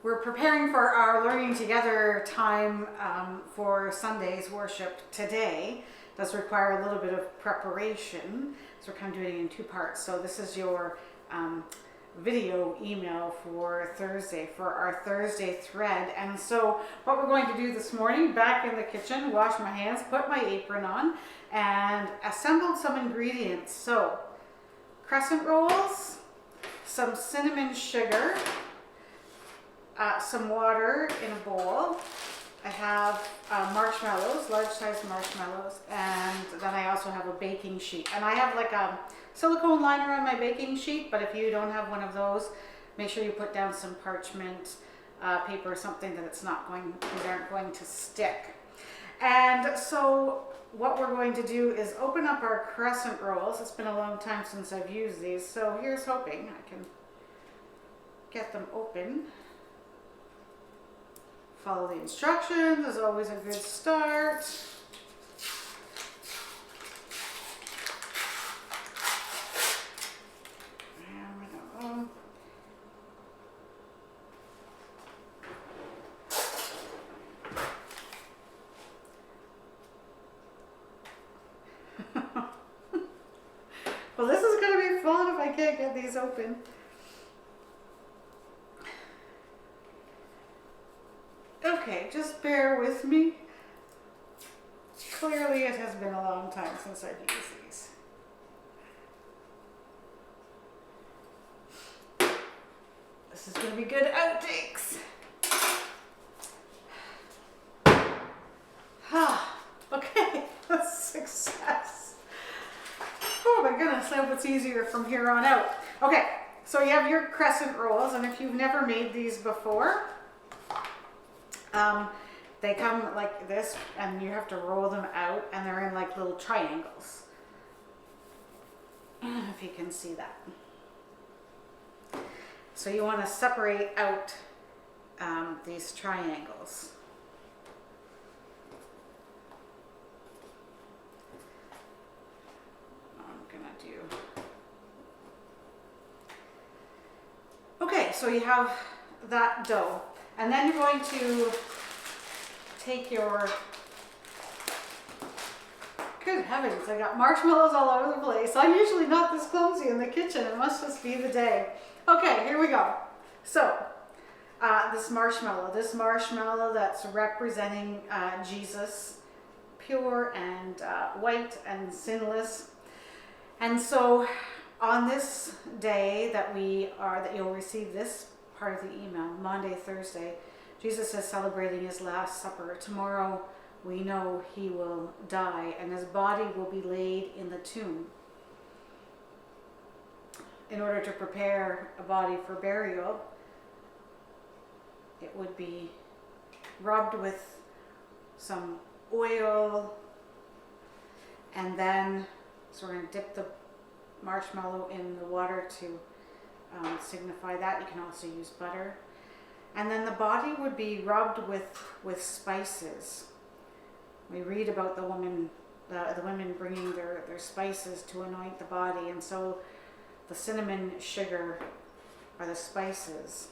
We're preparing for our learning together time for Sunday's worship today. It does require a little bit of preparation, so we're kind of doing it in two parts. So this is your video email for Thursday, for our Thursday thread. And so what we're going to do this morning, back in the kitchen, wash my hands, put my apron on, and assembled some ingredients. So crescent rolls, some cinnamon sugar, some water in a bowl. I have marshmallows, large size marshmallows, and then I also have a baking sheet. And I have like a silicone liner on my baking sheet, but if you don't have one of those, make sure you put down some parchment paper or something that these aren't going to stick. And so what we're going to do is open up our crescent rolls. It's been a long time since I've used these, so here's hoping I can get them open. Follow the instructions is always a good start. There we go. Well, this is going to be fun if I can't get these open. Okay, just bear with me. Clearly it has been a long time since I've used these. This is going to be good outtakes. Okay, that's success. Oh my goodness, I hope it's easier from here on out. Okay, so you have your crescent rolls, and if you've never made these before, they come like this, and you have to roll them out, and they're in like little triangles. I don't know if you can see that. So you want to separate out these triangles. Okay, so you have that dough, and then you're going to take your, good heavens, I got marshmallows all over the place. I'm usually not this clumsy in the kitchen. It must just be the day. Okay, here we go. So this marshmallow that's representing Jesus, pure and white and sinless. And so on this day that you'll receive this part of the email, Monday, Thursday, Jesus is celebrating his Last Supper. Tomorrow we know he will die, and his body will be laid in the tomb. In order to prepare a body for burial, it would be rubbed with some oil, and then, so we're going to dip the marshmallow in the water to signify that. You can also use butter. And then the body would be rubbed with spices. We read about the women bringing their spices to anoint the body, and so the cinnamon sugar are the spices.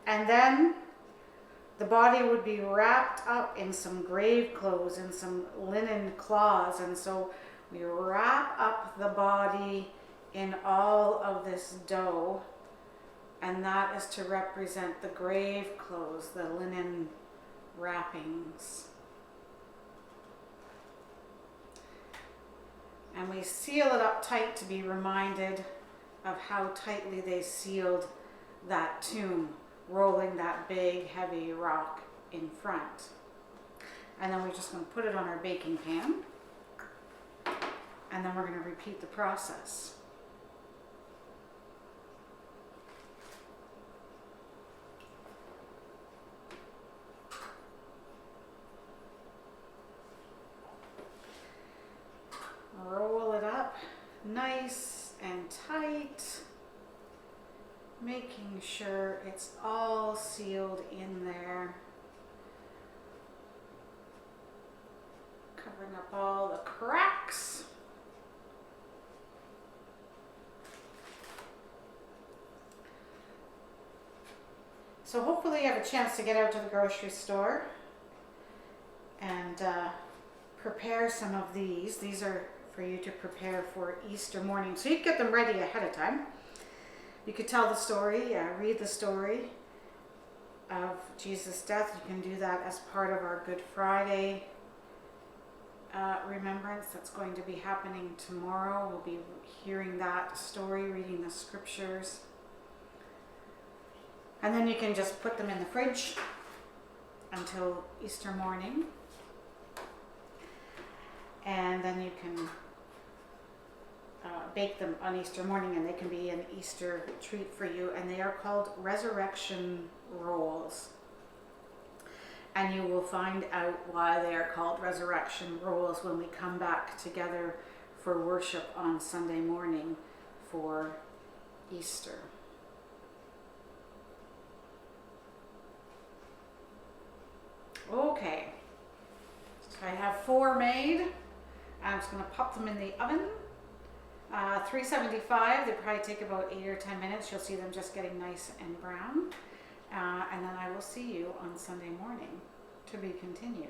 And then the body would be wrapped up in some grave clothes and some linen cloths, and so we wrap up the body in all of this dough, and that is to represent the grave clothes, the linen wrappings. And we seal it up tight to be reminded of how tightly they sealed that tomb, rolling that big heavy rock in front. And then we're just going to put it on our baking pan, and then we're going to repeat the process. Roll it up nice and tight, making sure it's all sealed in there, covering up all the cracks. So hopefully you have a chance to get out to the grocery store and prepare some of these. These are for you to prepare for Easter morning. So you get them ready ahead of time. You could tell the story, read the story of Jesus' death. You can do that as part of our Good Friday remembrance that's going to be happening tomorrow. We'll be hearing that story, reading the scriptures. And then you can just put them in the fridge until Easter morning. And then you can bake them on Easter morning, and they can be an Easter treat for you. And they are called resurrection rolls. And you will find out why they are called resurrection rolls when we come back together for worship on Sunday morning for Easter. Okay, so I have 4 made. I'm just going to pop them in the oven. 375, they probably take about 8 or 10 minutes. You'll see them just getting nice and brown. And then I will see you on Sunday morning to be continued.